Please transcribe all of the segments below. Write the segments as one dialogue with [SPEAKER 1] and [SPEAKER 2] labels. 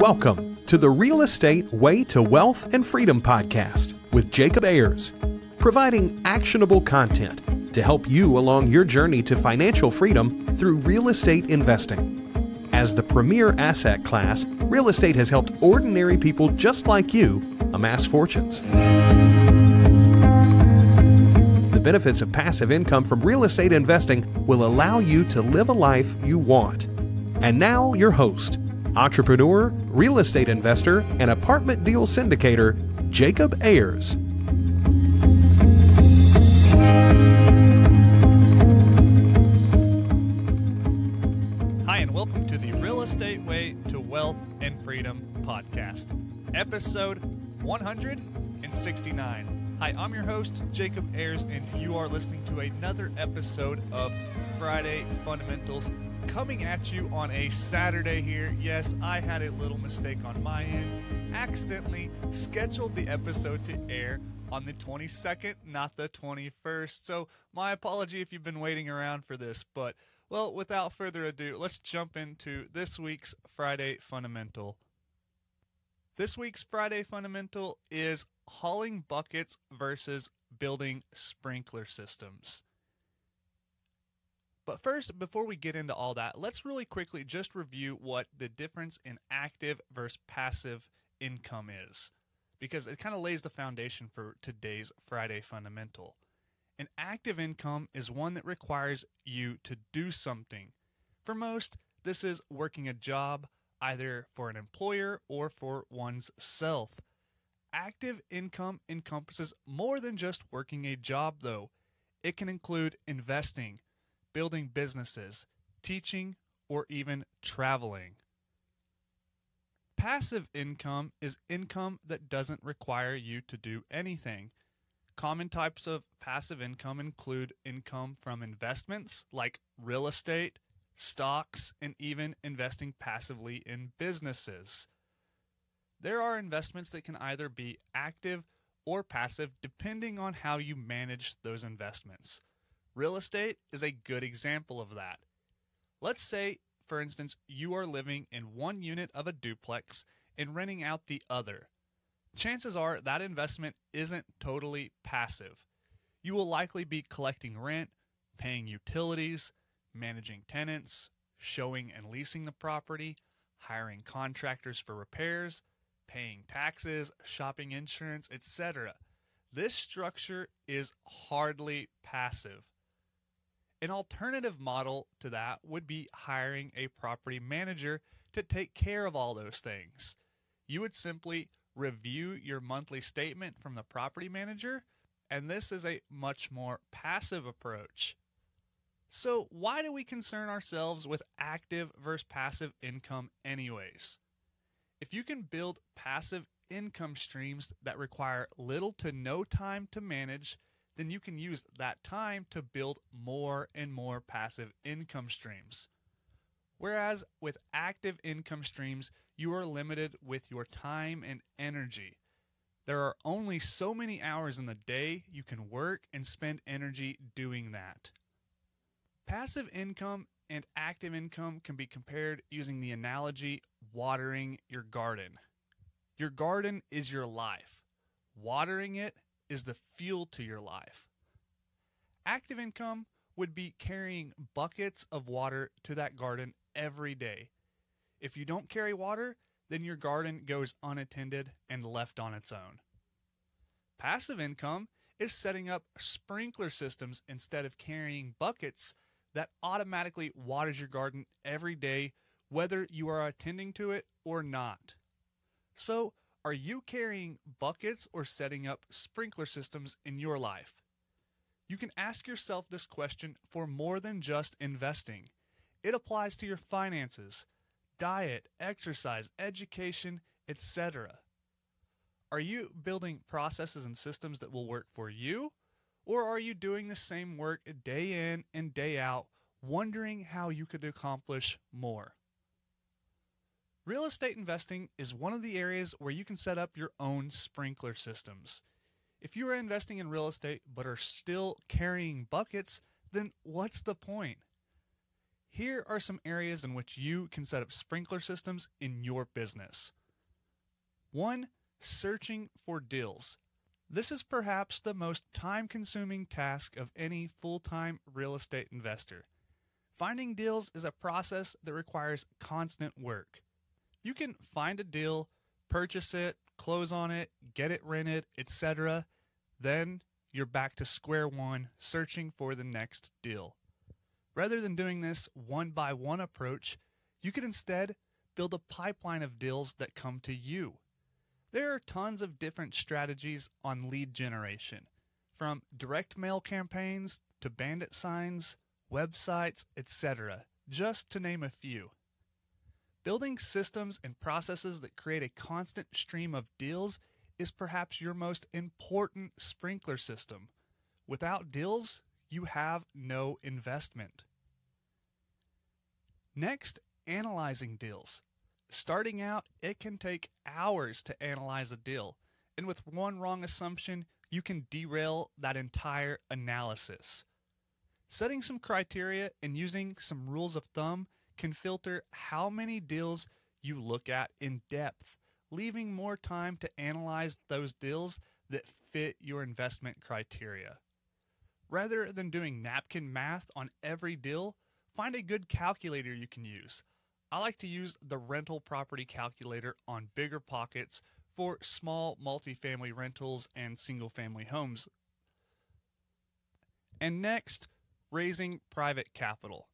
[SPEAKER 1] Welcome to the Real Estate Way to Wealth and Freedom podcast with Jacob Ayers, providing actionable content to help you along your journey to financial freedom through real estate investing. As the premier asset class, real estate has helped ordinary people just like you amass fortunes. The benefits of passive income from real estate investing will allow you to live a life you want. And now your host, entrepreneur, real estate investor, and apartment deal syndicator, Jacob Ayers.
[SPEAKER 2] Hi, and welcome to the Real Estate Way to Wealth and Freedom podcast, episode 169. Hi, I'm your host, Jacob Ayers, and you are listening to another episode of Friday Fundamentals, coming at you on a Saturday here. Yes, I had a little mistake on my end. Accidentally scheduled the episode to air on the 22nd, not the 21st. So my apology if you've been waiting around for this. But, well, without further ado, let's jump into this week's Friday Fundamental. This week's Friday Fundamental is hauling buckets versus building sprinkler systems. But first, before we get into all that, let's really quickly just review what the difference in active versus passive income is, because it kind of lays the foundation for today's Friday Fundamental. An active income is one that requires you to do something. For most, this is working a job, either for an employer or for one's self. Active income encompasses more than just working a job, though. It can include investing, building businesses, teaching, or even traveling. Passive income is income that doesn't require you to do anything. Common types of passive income include income from investments like real estate, stocks, and even investing passively in businesses. There are investments that can either be active or passive depending on how you manage those investments. Real estate is a good example of that. Let's say, for instance, you are living in one unit of a duplex and renting out the other. Chances are that investment isn't totally passive. You will likely be collecting rent, paying utilities, managing tenants, showing and leasing the property, hiring contractors for repairs, paying taxes, shopping insurance, etc. This structure is hardly passive. An alternative model to that would be hiring a property manager to take care of all those things. You would simply review your monthly statement from the property manager, and this is a much more passive approach. So why do we concern ourselves with active versus passive income anyways? If you can build passive income streams that require little to no time to manage, then you can use that time to build more and more passive income streams. Whereas with active income streams, you are limited with your time and energy. There are only so many hours in the day you can work and spend energy doing that. Passive income and active income can be compared using the analogy watering your garden. Your garden is your life. Watering it is the fuel to your life. Active income would be carrying buckets of water to that garden every day. If you don't carry water, then your garden goes unattended and left on its own. Passive income is setting up sprinkler systems instead of carrying buckets that automatically waters your garden every day, whether you are attending to it or not. So, are you carrying buckets or setting up sprinkler systems in your life? You can ask yourself this question for more than just investing. It applies to your finances, diet, exercise, education, etc. Are you building processes and systems that will work for you? Or are you doing the same work day in and day out, wondering how you could accomplish more? Real estate investing is one of the areas where you can set up your own sprinkler systems. If you are investing in real estate but are still carrying buckets, then what's the point? Here are some areas in which you can set up sprinkler systems in your business. 1. Searching for deals. This is perhaps the most time-consuming task of any full-time real estate investor. Finding deals is a process that requires constant work. You can find a deal, purchase it, close on it, get it rented, etc. Then you're back to square one, searching for the next deal. Rather than doing this one-by-one approach, you could instead build a pipeline of deals that come to you. There are tons of different strategies on lead generation, from direct mail campaigns to bandit signs, websites, etc., just to name a few. Building systems and processes that create a constant stream of deals is perhaps your most important sprinkler system. Without deals, you have no investment. Next, analyzing deals. Starting out, it can take hours to analyze a deal, and with one wrong assumption, you can derail that entire analysis. Setting some criteria and using some rules of thumb can filter how many deals you look at in depth, leaving more time to analyze those deals that fit your investment criteria. Rather than doing napkin math on every deal, find a good calculator you can use. I like to use the rental property calculator on Bigger Pockets for small multifamily rentals and single-family homes. And next, raising private capital.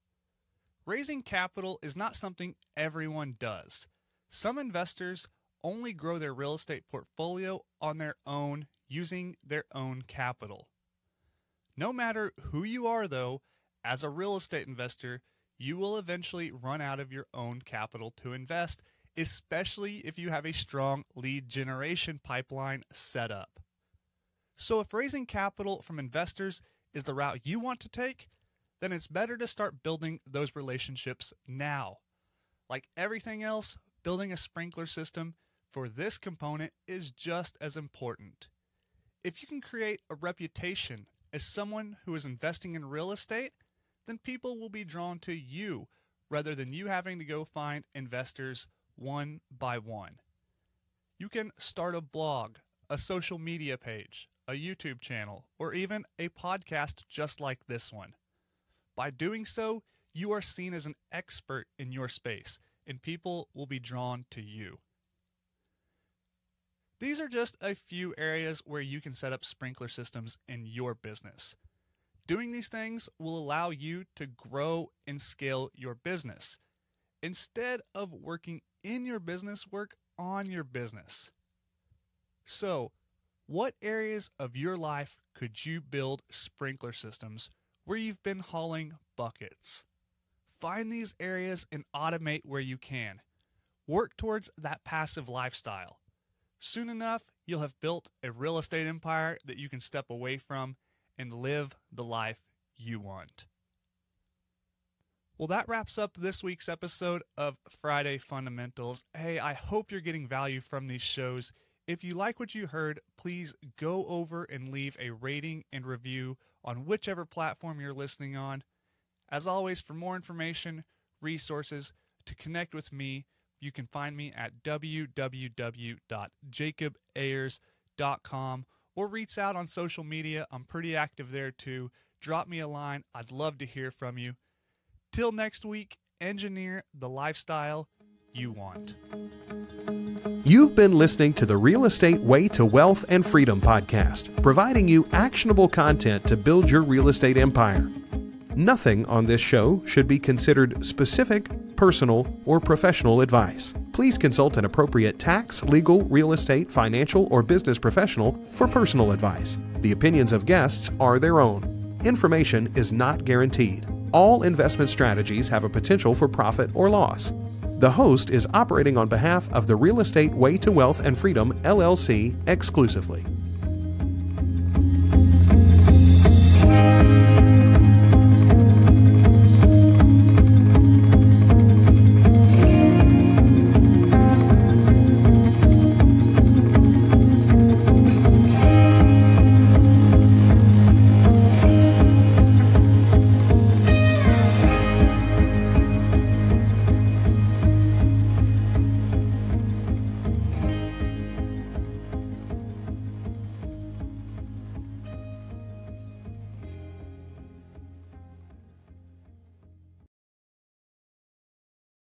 [SPEAKER 2] Raising capital is not something everyone does. Some investors only grow their real estate portfolio on their own using their own capital. No matter who you are, though, as a real estate investor, you will eventually run out of your own capital to invest, especially if you have a strong lead generation pipeline set up. So if raising capital from investors is the route you want to take, then it's better to start building those relationships now. Like everything else, building a sprinkler system for this component is just as important. If you can create a reputation as someone who is investing in real estate, then people will be drawn to you rather than you having to go find investors one by one. You can start a blog, a social media page, a YouTube channel, or even a podcast just like this one. By doing so, you are seen as an expert in your space, and people will be drawn to you. These are just a few areas where you can set up sprinkler systems in your business. Doing these things will allow you to grow and scale your business, instead of working in your business, work on your business. So, what areas of your life could you build sprinkler systems where you've been hauling buckets? Find these areas and automate where you can. Work towards that passive lifestyle. Soon enough, you'll have built a real estate empire that you can step away from and live the life you want. Well, that wraps up this week's episode of Friday Fundamentals. Hey, I hope you're getting value from these shows. If you like what you heard, please go over and leave a rating and review on whichever platform you're listening on. As always, for more information, resources, to connect with me, you can find me at www.jacobayers.com or reach out on social media. I'm pretty active there too. Drop me a line. I'd love to hear from you. Till next week, engineer the lifestyle you want.
[SPEAKER 1] You've been listening to the Real Estate Way to Wealth and Freedom podcast, providing you actionable content to build your real estate empire. Nothing on this show should be considered specific, personal, or professional advice. Please consult an appropriate tax, legal, real estate, financial, or business professional for personal advice. The opinions of guests are their own. Information is not guaranteed. All investment strategies have a potential for profit or loss. The host is operating on behalf of the Real Estate Way to Wealth and Freedom, LLC, exclusively.